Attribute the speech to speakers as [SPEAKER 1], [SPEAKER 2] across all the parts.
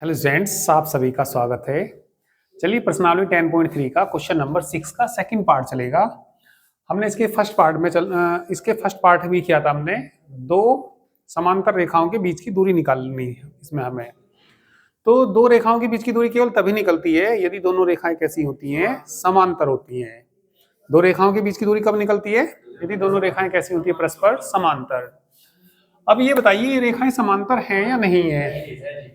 [SPEAKER 1] Hello students, आप सभी का स्वागत है। चलिए प्रश्नावली 10.3 का क्वेश्चन नंबर 6 का सेकंड पार्ट चलेगा। हमने इसके फर्स्ट पार्ट भी किया था। हमने दो समांतर रेखाओं के बीच की दूरी निकालनी है। इसमें हमें तो दो रेखाओं के बीच की दूरी केवल तभी निकलती है यदि दोनों रेखाएं कैसी होती हैं, समांतर होती हैं। दो रेखाओं के बीच की दूरी कब निकलती है? यदि दोनों रेखाएं कैसी होती है, परस्पर समांतर। अब ये बताइए, ये रेखाएं समांतर हैं या नहीं है?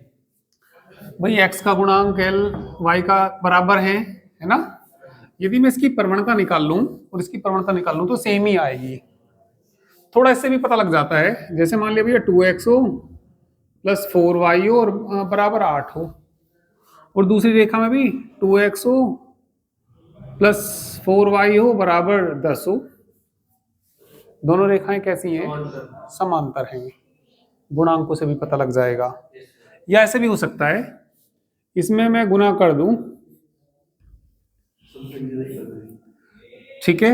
[SPEAKER 1] भाई x का गुणांक l y का बराबर है ना। यदि मैं इसकी प्रवणता निकाल लूं और इसकी प्रवणता निकाल लूं तो सेम ही आएगी। थोड़ा इससे भी पता लग जाता है। जैसे मान लिया भैया 2x हो प्लस 4y हो और बराबर 8 हो, और दूसरी रेखा में भी 2x हो प्लस 4y हो बराबर 10 हो। दोनों रेखाएं कैसी हैं? समांतर हैं। गुणांकों से भी पता लग जाएगा। या ऐसे भी हो सकता है, इसमें मैं गुना कर दूं, ठीक है।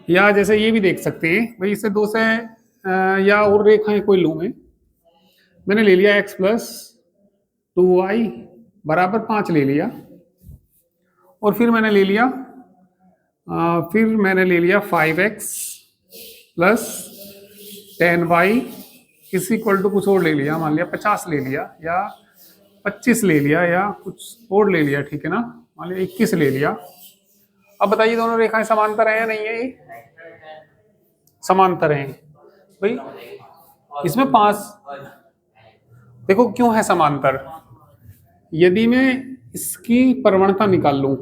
[SPEAKER 1] या जैसे ये भी देख सकते हैं भाई, इससे दो से या और रेखाएं कोई लूं मैंने ले लिया x प्लस 2y बराबर 5 ले लिया, और फिर मैंने ले लिया 5x plus 10y is equal to कुछ और ले लिया, मान लिया 50 ले लिया या 25 ले लिया या कुछ और ले लिया, ठीक है ना। मान लिया 21 ले लिया। अब बताइए दोनों रेखाएं समांतर हैं या नहीं है? समांतर हैं भाई। इसमें 5, देखो क्यों है समांतर। यदि मैं इसकी प्रवणता निकाल लूं,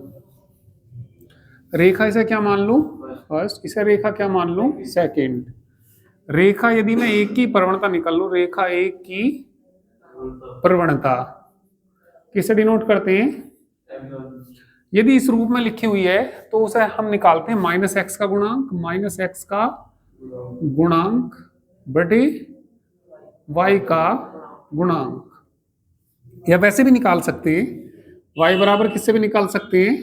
[SPEAKER 1] रेखा इसे क्या मान लूं फर्स्ट, इसे रेखा क्या मान लूं सेकंड। रेखा यदि मैं एक की प्रवणता निकाल लूं, रेखा एक की प्रवणता किसे डिनोट करते हैं? यदि इस रूप में लिखी हुई है तो उसे हम निकालते हैं माइनस एक्स का गुणांक बटे y का गुणांक। या वैसे भी निकाल सकते हैं, y बराबर किससे भी निकाल सकते हैं,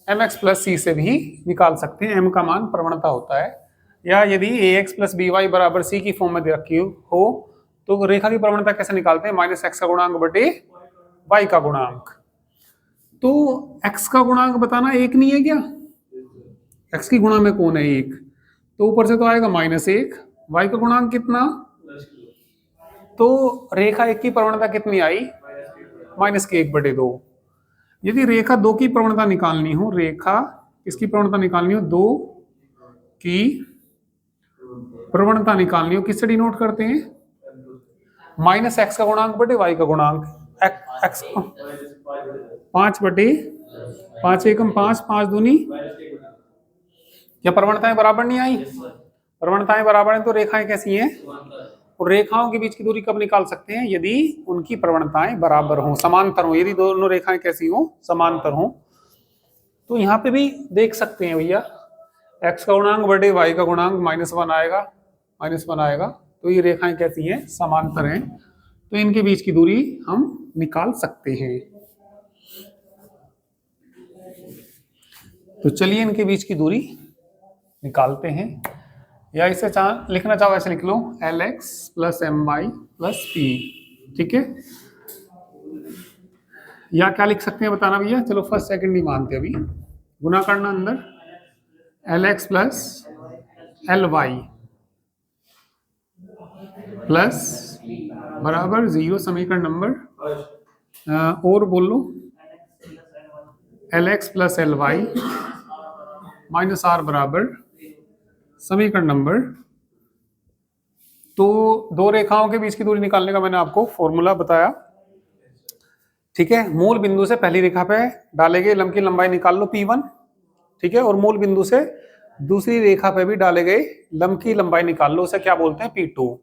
[SPEAKER 1] mx प्लस सी से भी निकाल सकते हैं। m का मान प्रवणता होता है। या यदि ax प्लस by बराबर c की फॉर्म में दे रखी हो तो रेखा की प्रवणता कैसे निकालते हैं? माइनस एक्स का गुणांक बटे y का गुणांक। तो x का गुणांक बताना एक नहीं है क्या? x की गुणा में कौन है? एक। तो ऊपर से तो आएगा -1। y का गुणांक कितना? तो रेखा एक की प्रवणता कितनी आई? -1/2। यदि रेखा दो की प्रवणता निकालनी हो, रेखा इसकी प्रवणता निकालनी हो, दो की प्रवणता निकालनी हो, किससे डिनोट करते हैं? -x का गुणांक बटे y का गुणांक। x 5/5 एकम 5, 5 दूनी। क्या प्रवणताएं बराबर नहीं आई? प्रवणताएं बराबर हैं तो रेखाएं कैसी हैं? और रेखाओं के बीच की दूरी कब निकाल सकते हैं? यदि उनकी प्रवणताएं बराबर हों, समांतर हों। यदि दोनों रेखाएं कैसी हों? समांतर हों। तो यहाँ पे भी देख सकते हैं भैया, x का गुणांक बटे y का गुणांक -1 आएगा। तो ये रेखाएं कैसी हैं? समांतर हैं। तो इनके बीच की दूरी हम निकाल सकते हैं। तो चलिए इनके बीच की दूरी निकालते हैं। या इसे लिखना चाहो ऐसे लिख लो, Lx plus my plus p, ठीक है। या क्या लिख सकते हैं बताना भैया। चलो फर्स्ट सेकंड नहीं मानते अभी। गुना करना अंदर, Lx प्लस Ly प्लस बराबर 0 समीकरण नंबर। और बोल लो Lx plus Ly minus r बराबर समीकरण नंबर। तो दो रेखाओं के बीच की दूरी निकालने का मैंने आपको फॉर्मूला बताया, ठीक है। मूल बिंदु से पहली रेखा पे डाले गए लंब की लंबाई निकाल लो P1, ठीक है। और मूल बिंदु से दूसरी रेखा पे भी डाले गए लंब की लंबाई निकाल लो, उसे क्या बोलते हैं? P2।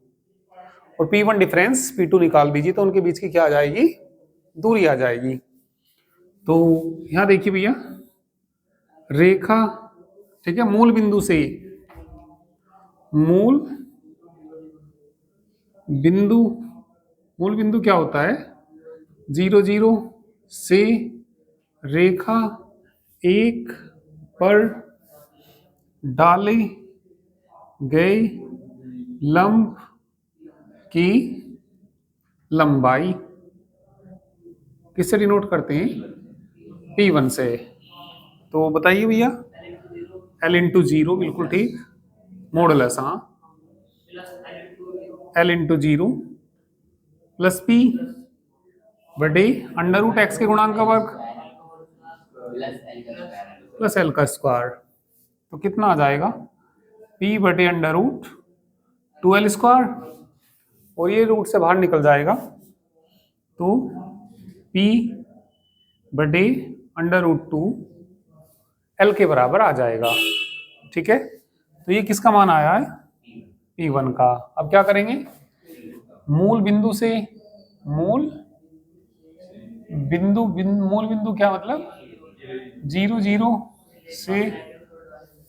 [SPEAKER 1] और P1 डिफरेंस P2 निकाल दीजिए तो उनके बीच की क्या आ जाएगी? दूरी आ जाएगी। तो यहां देखिए भैया, रेखा, ठीक है, मूल बिंदु क्या होता है? 0 0 से रेखा एक पर डाले गए लंब की लंबाई किससे डिनोट करते हैं? P1 से। तो बताइए भैया। L इंटू जीरो, बिल्कुल ठीक। मॉडुलस, हाँ, L into zero plus P बटे अंडर रूट एक्स के गुणांक का वर्ग प्लस L का स्क्वायर। तो कितना आ जाएगा? P बटे अंडर रूट 2L स्क्वायर, और ये रूट से बाहर निकल जाएगा तो P बटे अंडर रूट 2 L के बराबर आ जाएगा। ठीक है, तो ये किसका मान आया है? P1 का। अब क्या करेंगे? मूल बिंदु से मूल बिंदु क्या मतलब? 0 0 से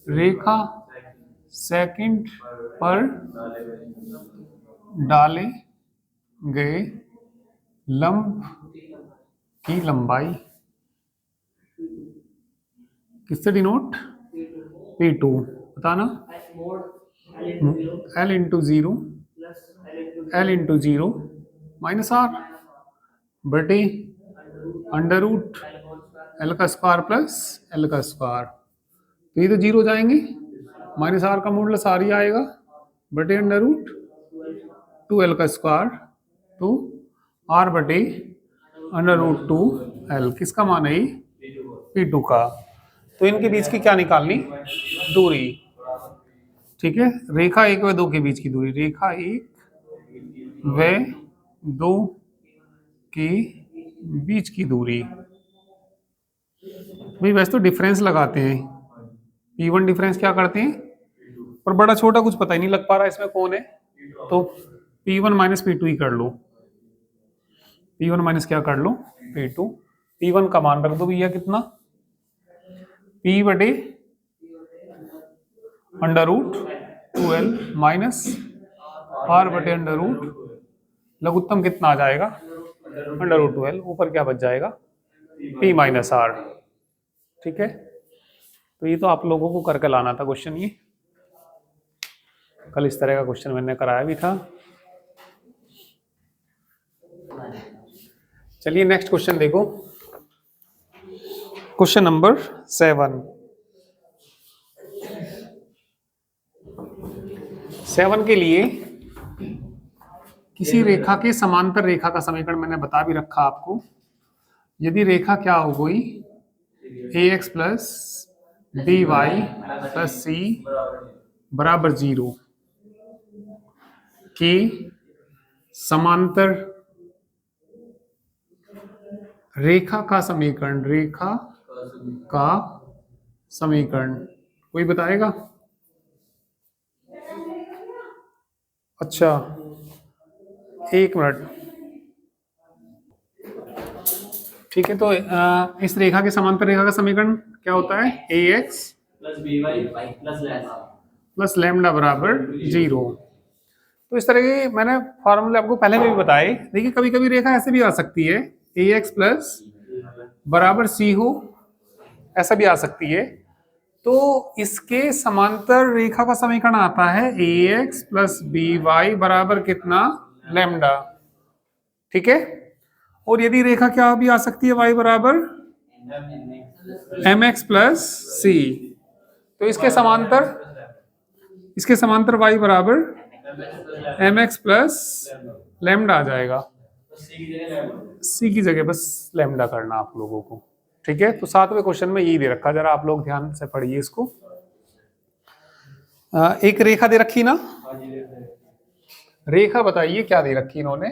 [SPEAKER 1] रेखा सेकंड पर डाले गए लंब की लंबाई किससे डिनोट? P2। बताना। L into zero minus R बटे अंडर रूट L का स्क्वायर प्लस L का स्क्वायर। तो ये तो जीरो जाएंगे, माइनस R का मॉडुलस R ही आएगा बटे अंडर रूट 2L का स्क्वायर, तो R बटे अंडर रूट 2L। किसका मान है? P2 का। तो इनके बीच की क्या निकालनी? दूरी। ठीक है, रेखा 1 व 2 के बीच की दूरी, रेखा 1 व 2 के बीच की दूरी। भाई वैसे तो डिफरेंस लगाते हैं, P1 डिफरेंस क्या करते हैं, पर बड़ा छोटा कुछ पता ही नहीं लग पा रहा इसमें कौन है, तो P1 माइनस P2 ही कर लो। P1 माइनस क्या कर लो? P2। P1 का मान रख दो भैया, कितना? P बटे under root 2L minus R बटे अंडर रूट, लघुत्तम कितना आ जाएगा? Under root 2L। ऊपर क्या बच जाएगा? P minus R। ठीक है, तो ये तो आप लोगों को करके लाना था क्वेश्चन। ये कल इस तरह का क्वेश्चन मैंने कराया भी था। चलिए नेक्स्ट क्वेश्चन देखो, क्वेश्चन नंबर 7। 7 के लिए किसी रेखा के समांतर रेखा का समीकरण मैंने बता भी रखा आपको। यदि रेखा क्या हो गई? ax plus B Y plus c बराबर 0 के समांतर रेखा का समीकरण, रेखा का समीकरण कोई बताएगा? अच्छा, एक मिनट। ठीक है, तो इस रेखा के समांतर रेखा का समीकरण क्या होता है? ax plus B Y plus lambda बराबर 0। तो इस तरह के मैंने फॉर्मूले आपको पहले में भी बताए। देखिए कभी कभी रेखा ऐसे भी आ सकती है, ax प्लस बराबर c हो, ऐसा भी आ सकती है। तो इसके समांतर रेखा का समीकरण आता है ax प्लस बी वाई बराबर कितना? लैम्डा। ठीक है, और यदि रेखा क्या भी आ सकती है? y बराबर mx प्लस सी। तो इसके समांतर y बराबर mx प्लस लैम्डा आ जाएगा। सी की जगह बस लैम्डा करना आप लोगों को। ठीक है, तो 7वें क्वेश्चन में यही दे रखा, जरा आप लोग ध्यान से पढ़िए इसको। एक रेखा दे रखी ना, रेखा बताइए क्या दे रखी इन्होंने?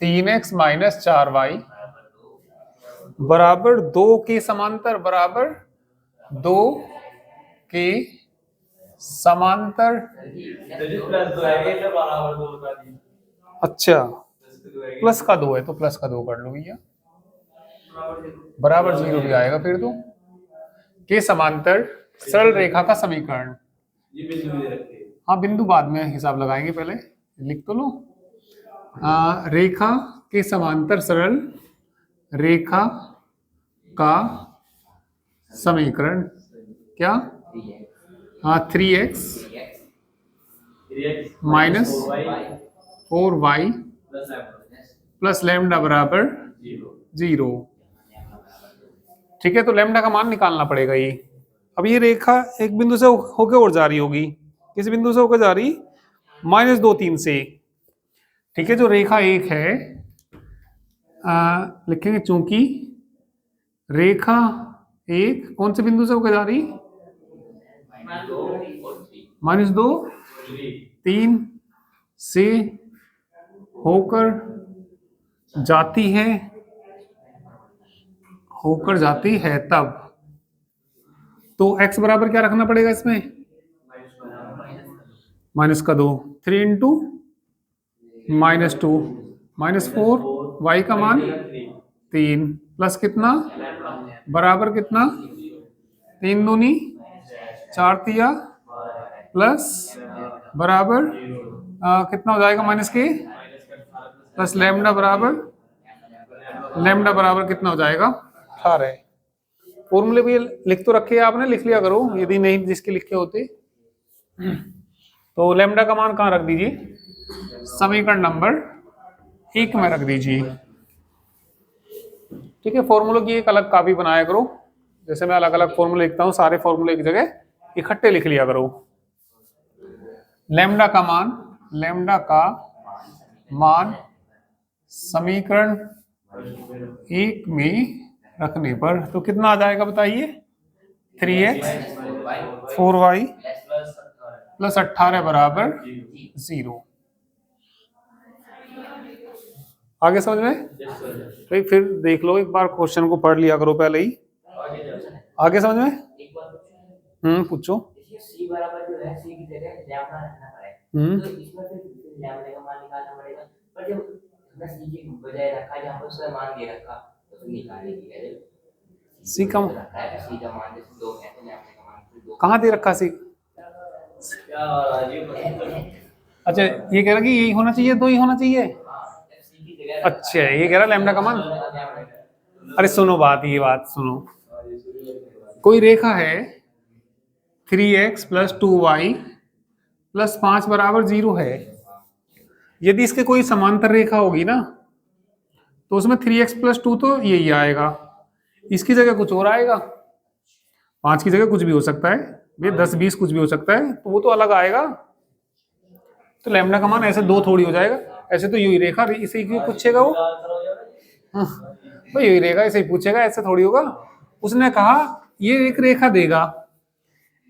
[SPEAKER 1] 3x माइनस 4y बराबर 2 के समांतर, बराबर 2 के समांतर। अच्छा, प्लस का 2 है तो प्लस का 2 कर लो भैया, बराबर 0 भी आएगा फिर तो। के समांतर सरल रेखा का समीकरण। हाँ, बिंदु बाद में हिसाब लगाएंगे, पहले लिख तो लो। रेखा के समांतर सरल रेखा का समीकरण क्या? 3x minus 4y plus lambda बराबर 0। ठीक है, तो लैम्डा का मान निकालना पड़ेगा ये। अब ये रेखा एक बिंदु से होकर और जा रही होगी, किस बिंदु से होकर जा रही, -2 3 से। ठीक है, जो रेखा एक है लिखेंगे चूंकि रेखा एक कौन से बिंदु से होकर जा रही, -2 3 से होकर जाती है तब तो x बराबर क्या रखना पड़ेगा इसमें, -2 3 इंटू -2 -4 y का मान 3 प्लस कितना बराबर कितना 3 दूनी 4 तिया प्लस बराबर कितना हो जाएगा -k प्लस लैम्डा बराबर कितना हो जाएगा 18। फॉर्मूले भी लिख तो रखे आपने, लिख लिया करो यदि नहीं जिसके लिखे होते। तो लैम्डा का मान कहाँ रख दीजिए, समीकरण नंबर 1 में रख दीजिए। ठीक है, फॉर्मूलों की एक अलग कॉपी बनाया करो, जैसे मैं अलग अलग फॉर्मूले लिखता हूँ, सारे फॉर्मूले एक जगह इकट्ठे लिख लिया करो। लैम्डा का मान समीकरण 1 में रखने पर तो कितना आ जाएगा बताइए, 3x 4y प्लस 18 बराबर 0। आगे समझ में भाई, फिर देख लो एक बार, क्वेश्चन को पढ़ लिया करो पहले ही। आगे समझ में पूछो।
[SPEAKER 2] c बराबर जो है c की जगह लैम्डा रखना पड़ेगा, तो इसमें फिर लैम्डा का मान निकालना पड़ेगा, पर जब हमने c की बजाय रखा जहां पर उसका मान दे रखा तो फिर निकालने की है
[SPEAKER 1] c का
[SPEAKER 2] रखा है, c का मान जैसे 2 है तो लैम्डा का मान 2
[SPEAKER 1] कहाँ दे रखा c, अच्छा ये कह रहा कि यही होना चाहिए, 2 ही होना चाहिए। अच्छा ये कह रहा लैम्डा का मान, अरे सुनो बात, ये बात सुनो, कोई रेखा है 3x प्लस 2y प्लस 5 बराबर 0 है। यदि इसके कोई समांतर रेखा होगी ना तो उसमें 3x प्लस 2 तो यही आएगा, इसकी जगह कुछ और आएगा, 5 की जगह कुछ भी हो सकता है, ये 10 20 कुछ भी हो सकता है, तो वो तो अलग आएगा। तो लैम्डा का मान ऐसे 2 थोड़ी हो जाएगा, ऐसे तो यही रेखा इसे क्यों पूछेगा वो, भाई यही रेखा इसे ही पूछेगा, ऐसे थोड़ी होगा। उसने कहा ये एक रेखा देगा,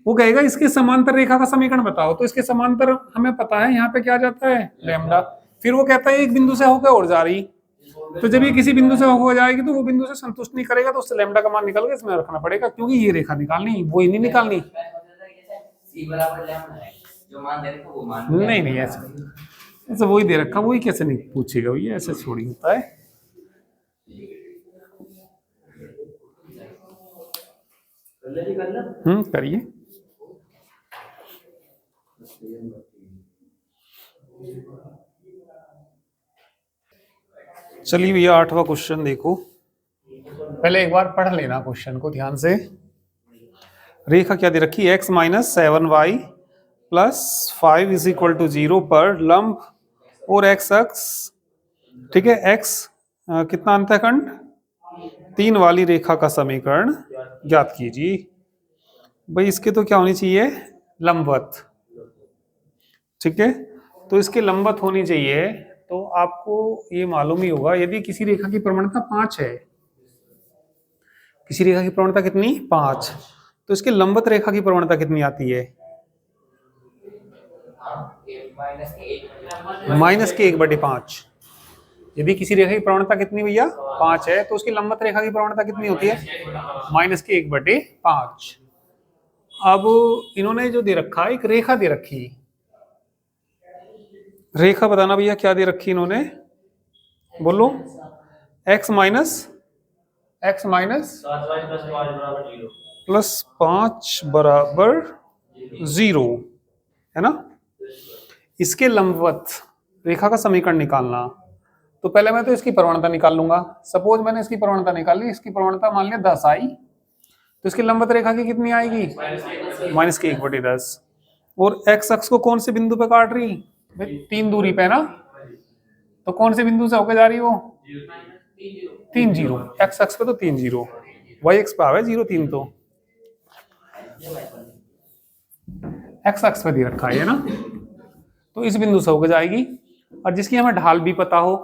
[SPEAKER 1] वो कहेगा इसके समांतर रेखा का समीकरण बताओ, तो इसके समांतर हमें पता है यहाँ पे क्या जाता है लैम्डा, फिर वो कहता है एक बिंदु से होकर और जा रही, तो जब ये किसी बिंदु से होकर जाएगी तो वो बिंदु से संतुष्ट नहीं करेगा, तो उससे लैम्डा का मान निकल के इसमें रखना पड़ेगा, क्योंकि ये रेखा निकालनी, वो ही नहीं निकालनी।
[SPEAKER 2] c बराबर लैम्डा है, जो मान दे रखा वो मान
[SPEAKER 1] नहीं ऐसे वही दे रखा, वही कैसे नहीं पूछेगा, ये ऐसे थोड़ी होता है। करिए। चलिए भैया 8वां क्वेश्चन देखो, पहले एक बार पढ़ लेना क्वेश्चन को ध्यान से। रेखा क्या दे रखी, x minus 7y plus 5 is equal to 0 पर लंब और x अक्ष, ठीक है, x कितना अंतःखंड 3 वाली रेखा का समीकरण ज्ञात कीजिए। भाई इसके तो क्या होनी चाहिए, लंबवत, ठीक है, तो इसके लंबवत होनी चाहिए। तो आपको ये मालूम ही होगा, यदि किसी रेखा की प्रवणता 5 है, किसी रेखा की प्रवणता कितनी 5, तो इसके लंबवत रेखा की प्रवणता कितनी आती है, -1/5। यदि किसी रेखा की प्रवणता कितनी भैया 5 है, तो उसकी लंबवत रेखा की प्रवणता कितनी होती है, -1/5। अब इन्होंने जो दे रखा है, एक रेखा दे रखी, रेखा बताना भैया क्या दे रखी इन्होंने, बोलो, x माइनस प्लस 5 बराबर 0 है ना। इसके लंबवत रेखा का समीकरण निकालना, तो पहले मैं तो इसकी प्रवणता निकाल लूंगा। सपोज मैंने इसकी प्रवणता निकाली, इसकी प्रवणता मान लिया 10 आई, तो इसकी लंबवत रेखा की कितनी आएगी, -1/10। और x अक्ष को कौन से बिंदु पे काट रही, 3 दूरी पे ना, तो कौन से बिंदु से होके जा रही है वो? 3 0। एक्स अक्ष पे तो 3 0, वाई एक्स पे आवे 0 3 तो एक्स अक्ष पे दे रखा है ना, तो इस बिंदु से होकर जाएगी। और जिसकी हमें ढाल भी पता हो,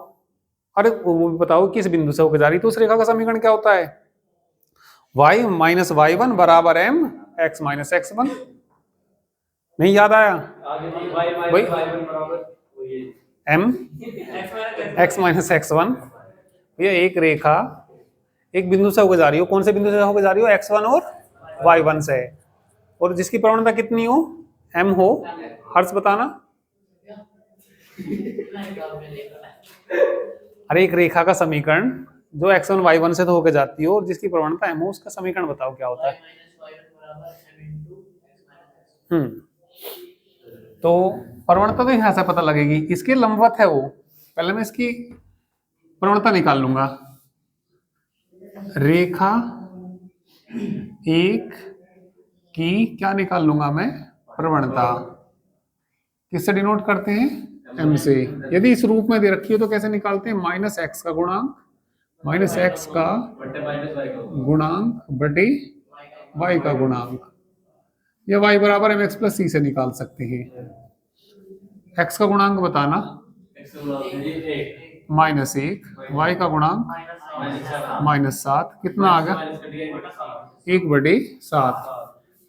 [SPEAKER 1] अरे वो भी पता हो किस बिंदु से होकर जा रही, तो उस रेखा का समीकरण क्या होता है? y माइनस वाई वन बराबर m x minus x one. नहीं याद आया भाई? m x minus x one. ये एक रेखा एक बिंदु से होकर जा रही हो, कौन से बिंदु से होकर जा रही हो? x1 और y1 से, और जिसकी प्रवणता कितनी हो? m हो। हर्ष बताना। अरे एक रेखा का समीकरण जो x1 y1 से तो होकर जाती हो और जिसकी प्रवणता m हो, उसका समीकरण बताओ क्या होता है? तो प्रवणता तो यहां से पता लगेगी, इसके लंबवत है वो। पहले मैं इसकी प्रवणता निकाल लूंगा। रेखा एक की क्या निकाल लूंगा मैं? प्रवणता। किससे डिनोट करते हैं? m से। यदि इस रूप में दे रखी है तो कैसे निकालते हैं? माइनस एक्स का गुणांक, माइनस एक्स का गुणांक बटे y का गुणांक, या y बराबर एम एक्स प्लस सी से निकाल सकते हैं। x का गुणांक बताना माइनस एक, y का गुणांक माइनस सात, कितना आ गया? 1/7।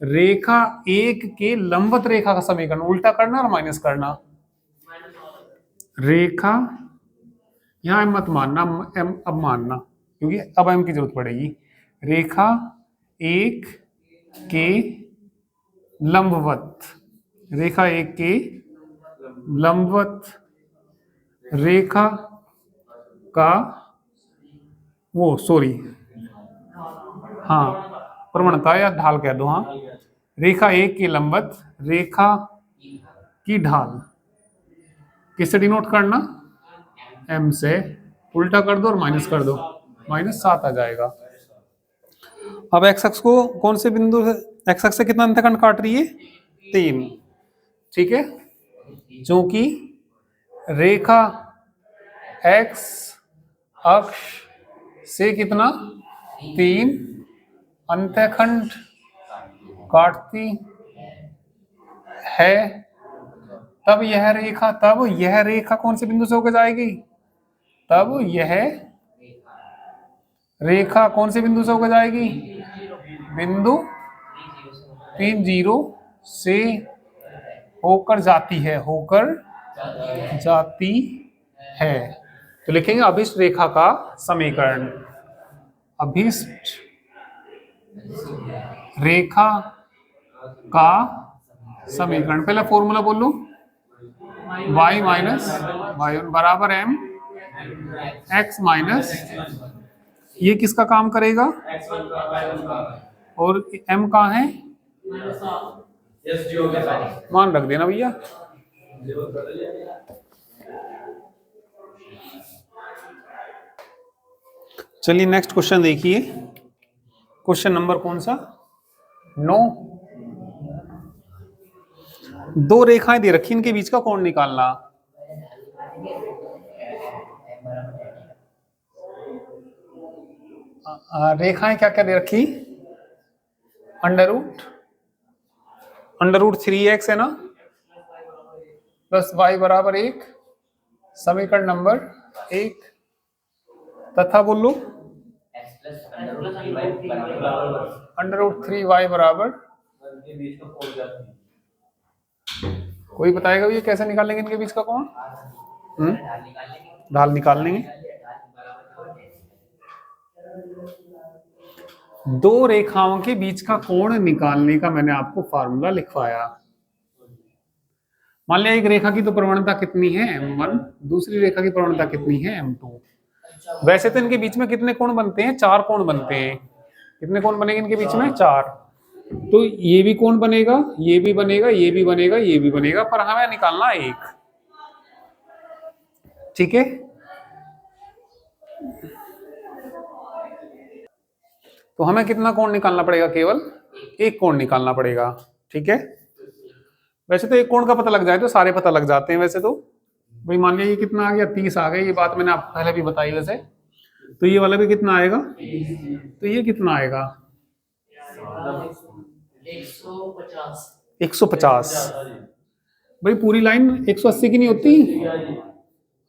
[SPEAKER 1] रेखा एक के लंबवत रेखा का समीकरण उल्टा करना और माइनस करना। रेखा यहां एम मत मानना, एम अब मानना, क्योंकि अब एम की जरूरत पड़ेगी। रेखा एक के लंबवत, रेखा एक के लंबवत रेखा का वो सॉरी हाँ प्रवणता या ढाल कह दो। हाँ, रेखा एक के लंबवत रेखा की ढाल किससे डिनोट करना? m से। उल्टा कर दो और माइनस कर दो, माइनस 7 आ जाएगा। अब x अक्ष को कौन से बिंदु से, x अक्ष से कितना अंतःखंड काट रही है? 3। ठीक है, क्योंकि रेखा x अक्ष से कितना? 3 अंतःखंड काटती है, तब यह रेखा कौन से बिंदु से होकर जाएगी? तब यह रेखा कौन से बिंदु से होकर जाएगी? बिंदु 3 0 से होकर जाती है, होकर जाती है। तो लिखेंगे अभिष्ट रेखा का समीकरण। अभिष्ट रेखा का समीकरण, पहले फॉर्मूला बोल लो। y माइनस वाई बराबर m x माइनस, ये किसका काम करेगा? और m कहाँ है? मान रख देना भैया। चलिए नेक्स्ट क्वेश्चन देखिए। क्वेश्चन नंबर कौन सा? 9। दो रेखाएं दे रखी, इनके बीच का कोण निकालना। रेखाएं क्या क्या दे रखी? अंडर रूट 3x है ना, प्लस y बराबर 1, समीकरण नंबर 1, तथा बोलो अंडर रूट 3y बराबर, कोई बताएगा ये कैसे निकालेंगे इनके बीच का कोण? ढाल निकाल लेंगे। दो रेखाओं के बीच का कोण निकालने का मैंने आपको फार्मूला लिखवाया। मान लिया एक रेखा की तो प्रवणता कितनी है? m1, दूसरी रेखा की प्रवणता कितनी है? m2। वैसे तो इनके बीच में कितने कोण बनते हैं? 4 कोण बनते हैं। कितने कोण बनेंगे इनके बीच में? 4। तो ये भी कोण बनेगा, ये भी बनेगा, ये भी बनेगा, ये भी बनेगा, पर हमें निकालना 1। ठीक है, तो हमें कितना कोण निकालना पड़ेगा? केवल 1 कोण निकालना पड़ेगा। ठीक है, वैसे तो एक कोण का पता लग जाए तो सारे पता लग जाते हैं वैसे तो, भाई मान लिया ये कितना आ गया, 30 आ गया, ये बात मैंने आपको पहले भी बताई वैसे। तो ये वाला भी कितना आएगा, तो ये कितना आएगा 150। भाई पूरी लाइन 180 की नहीं होती,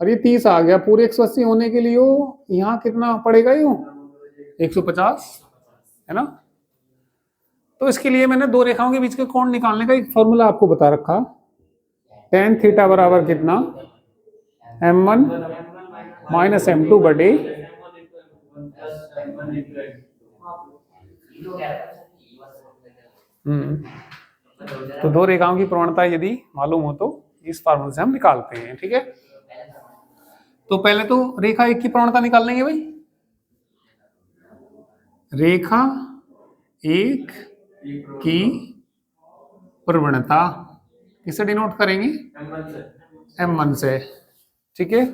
[SPEAKER 1] और ये 30 आ गया, पूरे 180 होने के लिए यहाँ कितना पड़ेगा, ये 150 है ना। तो इसके लिए मैंने दो रेखाओं के बीच के कोण निकालने का एक फॉर्मूला आपको बता रखा। tan थीटा बराबर कितना, m1 माइनस m2 बटे तो दो रेखाओं की प्रवणता यदि मालूम हो तो इस फार्मूले से हम निकालते हैं, ठीक है। तो पहले तो रेखा एक की प्रवणता निकाल लेंगे भाई। रेखा एक की प्रवणता किसे डिनोट करेंगे, m1 से, ठीक है।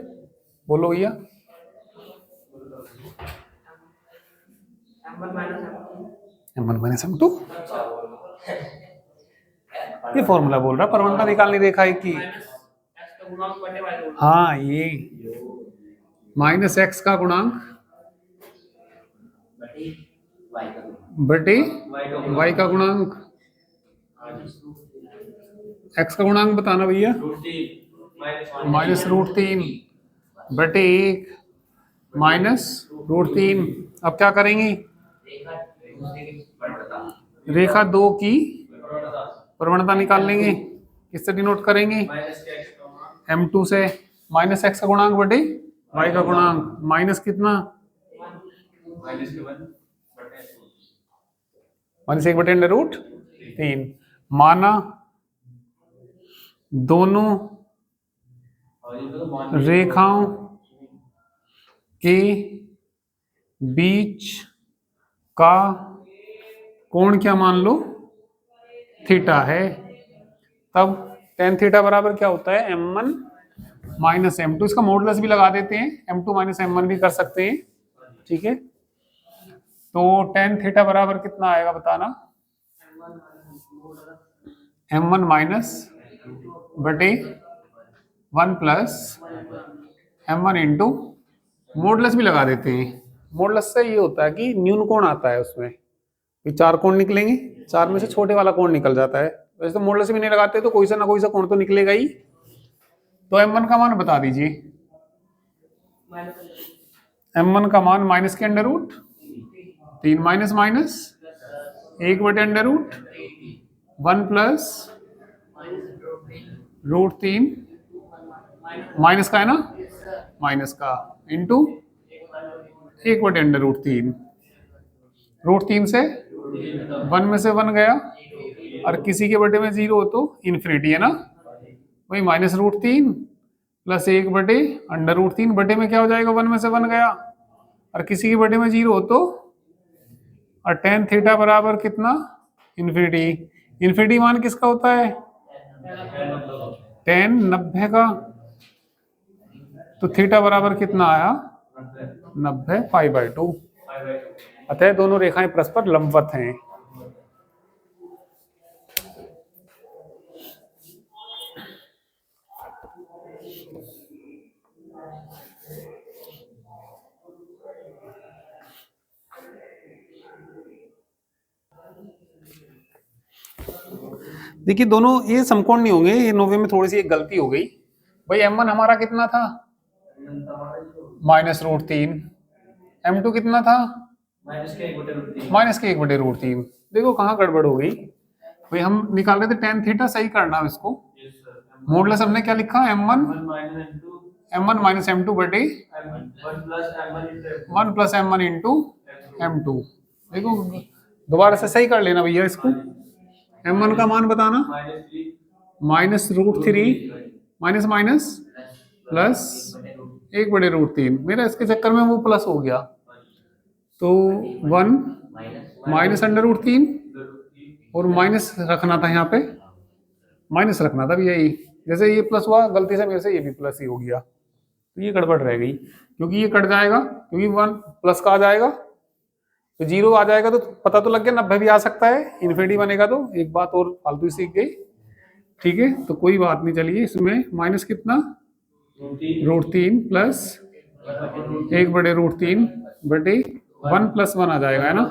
[SPEAKER 1] बोलो भैया, m1 माइनस m2, ये फॉर्मूला बोल रहा प्रवणता निकालनी रेखा एक की। हाँ, ये माइनस x का गुणांक बटे y का गुणांक, x का गुणांक बताना भैया, -√3 बटे 1 -√3। अब क्या करेंगे, रेखा दो की प्रवणता निकाल लेंगे, किससे डिनोट करेंगे, m2 से, माइनस x का गुणांक बटे y का गुणांक, माइनस कितना, -1/√3। माना दोनों रेखाओं के बीच का कोण क्या मान लो, थीटा है। तब tan थीटा बराबर क्या होता है, m1 माइनस m2। इसका मॉडुलस भी लगा देते हैं, m2 माइनस m1 भी कर सकते हैं, ठीक है। तो tan थीटा बराबर कितना आएगा बताना, m1 माइनस बटे 1 प्लस m1 इंटू, मॉडुलस भी लगा देते हैं। मॉडुलस से ये होता है कि न्यून कोण आता है उसमें, ये 4 कोण निकलेंगे, 4 में से छोटे वाला कोण निकल जाता है। वैसे तो मॉडुलस भी नहीं लगाते तो कोई सा ना कोई सा कोण तो निकलेगा ही। तो m1 का मान बता दीजिए, m1 का मान माइनस के √3 माइनस माइनस 1/√1 प्लस √3 माइनस का है ना, माइनस का इंटू 1/√3। √3 से 1 में से 1 गया, और किसी के बटे में 0 हो तो इन्फिनिटी है ना, वही -√3 प्लस 1/√3 बटे में क्या हो जाएगा, 1 में से 1 गया, और किसी के बटे में 0 हो तो, और tan थीटा बराबर कितना, इन्फिनिटी। इन्फिनिटी मान किसका होता है, tan 90 का। तो थीटा बराबर कितना आया, 90 π/2। अतः दोनों रेखाएं परस्पर लंबवत हैं। देखिए दोनों ये समकोण नहीं होंगे, ये 90 में थोड़ी सी एक गलती हो गई भाई। m1 हमारा कितना था, -√3, m2 कितना था, -1/√3। देखो कहाँ गड़बड़ हो गई भाई, हम निकाल रहे थे tan थीटा, सही करना इसको। मॉडुलस हमने क्या लिखा, m1 माइनस m2 बटे 1 प्लस m1 इंटू m2। देखो दोबारा से सही कर लेना भैया इसको। m1 का मान बताना, -√3 माइनस माइनस प्लस 1/√3। मेरा इसके चक्कर में वो प्लस हो गया, तो 1 माइनस √3, और माइनस रखना था यहाँ पे, माइनस रखना था भैया। ये जैसे ये प्लस हुआ गलती से मेरे से, ये भी प्लस ही हो गया, तो ये गड़बड़ रह गई, क्योंकि ये कट जाएगा, क्योंकि 1 प्लस का आ जाएगा तो 0 आ जाएगा, तो पता तो लग गया 90 भी आ सकता है, इन्फिनिटी बनेगा। तो एक बात और फालतू सीख गई, ठीक है। तो कोई बात नहीं, चलिए इसमें माइनस कितना, √3 प्लस 1/√3 बटे 1 + 1 आ जाएगा, है ना।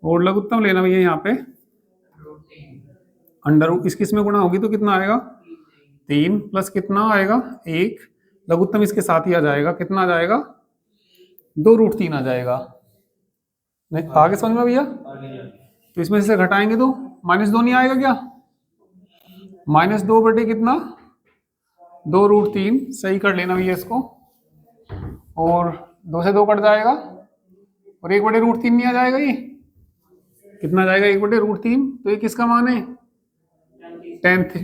[SPEAKER 1] और लघुत्तम लेना भैया यहाँ पे अंडर इसकी इसमें गुणा होगी तो कितना आएगा 3 प्लस कितना आएगा 1, लघुत्तम इसके साथ ही आ जाएगा, कितना आ जाएगा 2√3 आ जाएगा। नहीं आगे समझ में भैया, तो इसमें से घटाएंगे तो -2 नहीं आएगा क्या, -2 बटे कितना 2√3, सही कर लेना भैया इसको, और 2 से 2 कट जाएगा और 1/√3 नहीं आ जाएगा, ये कितना जाएगा 1/√3, तो ये किसका मान है 10th।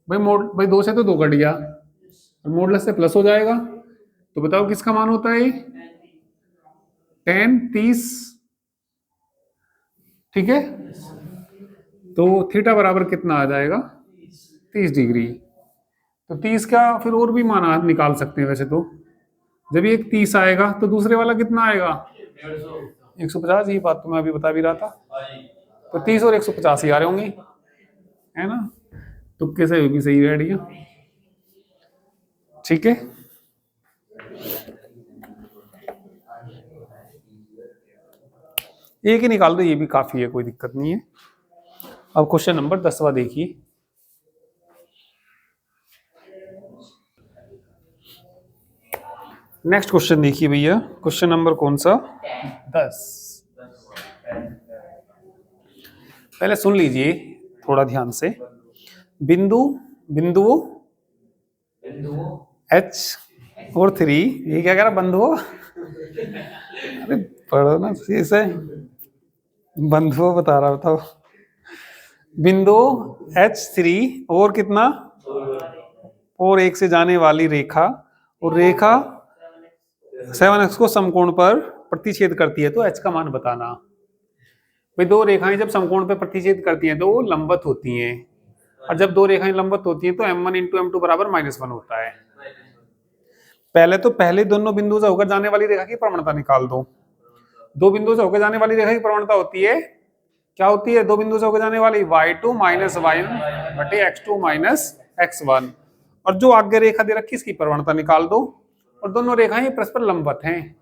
[SPEAKER 1] भाई 2 से तो 2 कट गया और मोडलेस से प्लस हो जाएगा, तो बताओ किसका मान होता है 10 30, ठीक है। तो थीटा बराबर कितना आ जाएगा 30 डिग्री। तो 30 का फिर और भी मान निकाल सकते हैं वैसे तो, जब एक 30 आएगा तो दूसरे वाला कितना आएगा 150, ये बात तो मैं अभी बता भी रहा था। तो 30 और 150 ही आ रहे होंगे, है ना, तुक्के से भी सही बैठ गया, ठीक है। एक ही निकाल दो, ये भी काफी है, कोई दिक्कत नहीं है। अब क्वेश्चन नंबर 10वां देखिए। नेक्स्ट क्वेश्चन देखिए भैया, क्वेश्चन नंबर कौन सा 10। पहले सुन लीजिए थोड़ा ध्यान से, बिंदुओं H और 3, ये क्या कह रहा बंधुओं, अरे पढ़ो ना सही से, बंधुओं बता रहा, बताओ बिंदु H3 और कितना और 1 से जाने वाली रेखा, और रेखा 7x को समकोण पर प्रतिच्छेद करती है, तो H का मान बताना। भाई दो रेखाएं जब समकोण पर प्रतिच्छेद करती हैं तो वो लंबवत होती हैं, और जब दो रेखाएं लंबवत होती हैं तो m1 × m2 बराबर -1 होता है। पहले दोनों बिंदु से होकर जाने वाली रेखा की प्रवणता निकाल दो। दो बिंदु से होकर जाने वाली रेखा की प्रवणता होती है, क्या होती है, दो बिंदु से होकर जाने वाली y2 - y1 बटे x2 - x1, और जो आगे रेखा दे रखी इसकी प्रवणता निकाल दो, और दोनों रेखाएं परस्पर लंबवत हैं।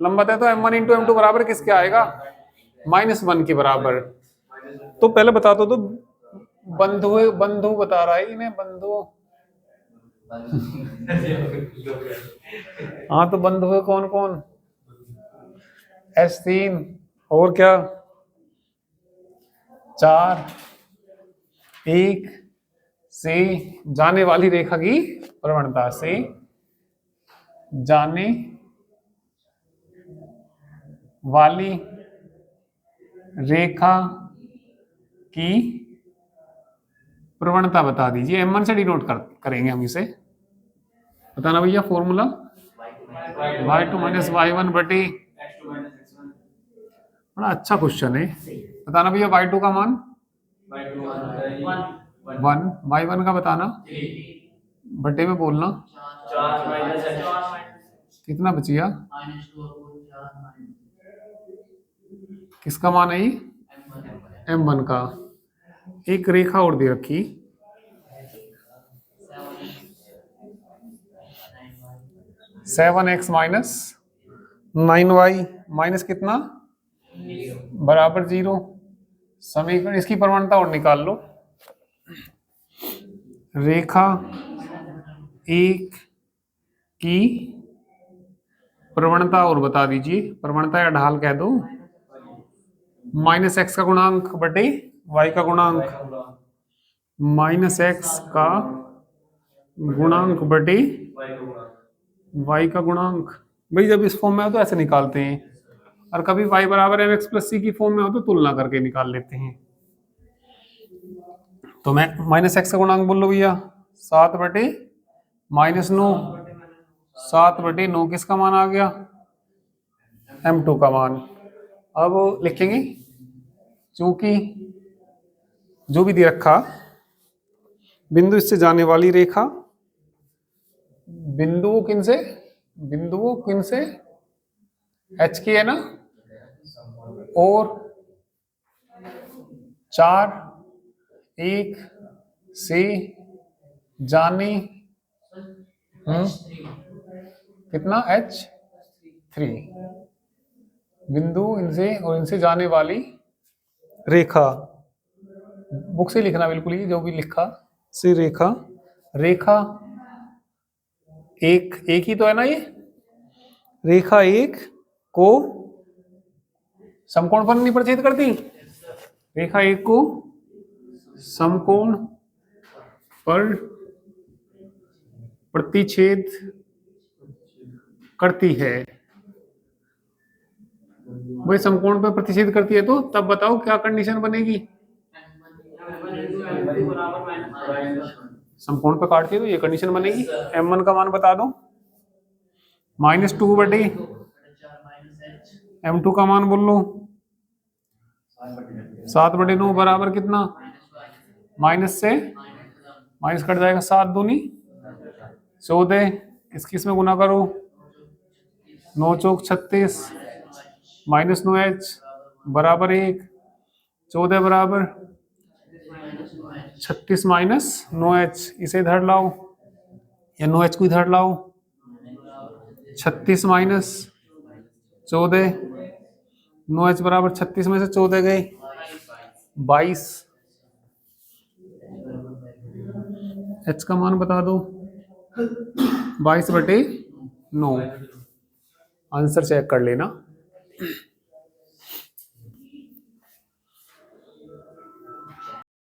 [SPEAKER 1] लंबवत है तो m1 × m2 बराबर किसके आएगा -1 के बराबर। तो पहले बता दो, तो बंधु बता रहा है इन्हें, बंधु हाँ, तो बंधु है कौन कौन, S3 और क्या 4, 1 से जाने वाली रेखा की प्रवणता, से जाने वाली रेखा की प्रवणता बता दीजिए। m1 से डिनोट करेंगे हम इसे, बताना भैया फॉर्मूला y2 - y1 बटे, बड़ा अच्छा क्वेश्चन है, बताना भैया y2 का मान 1, y1 का बताना बटे में बोलना, कितना बचिया, किसका मान है ये m1 का। एक रेखा और दे रखी, (7x - 9y) माइनस कितना बराबर 0। समीकरण इसकी प्रवणता और निकाल लो, रेखा 1 की प्रवणता और बता दीजिए, प्रवणता या ढाल कह दो, -x का गुणांक बटे y का गुणांक, -x का गुणांक बटे y का गुणांक। भाई जब इस फॉर्म में हो तो ऐसे निकालते हैं, और कभी y बराबर mx + c की फॉर्म में हो तो तुलना करके निकाल लेते हैं। तो मैं -x का गुणांक बोल लो भैया 7 बटे -9, 7 बटे 9 किसका मान आ गया m2 का मान। अब लिखेंगे, चूंकि जो भी दे रखा बिंदु इससे जाने वाली रेखा, बिंदुओं किन से H की है ना, और 4, 1 से जाने कितना H3 बिंदु इनसे और इनसे जाने वाली रेखा, बुक से लिखना बिल्कुल ही जो भी लिखा से रेखा, रेखा एक ही तो है ना ये, रेखा एक को समकोण पर नहीं प्रतिच्छेद करती, रेखा एक को समकोण पर प्रतिच्छेद करती है। भाई समकोण पर प्रतिच्छेद करती है तो तब बताओ क्या कंडीशन बनेगी, समकोण पर काटती है तो ये कंडीशन बनेगी। m1 का मान बता दो, -2 m2 का मान बोल लो, 7/9 बराबर कितना, माइनस से माइनस कट जाएगा, 7 दूनी 14, इसमें गुना करो, 9 चौक 36, -9h बराबर 1, 14 बराबर 36 -9h, इसे इधर लाओ या 9h को इधर लाओ, 36 -14, 9h बराबर 36 में से 14 गए 22, h का मान बता दो, 22/9, आंसर चेक कर लेना।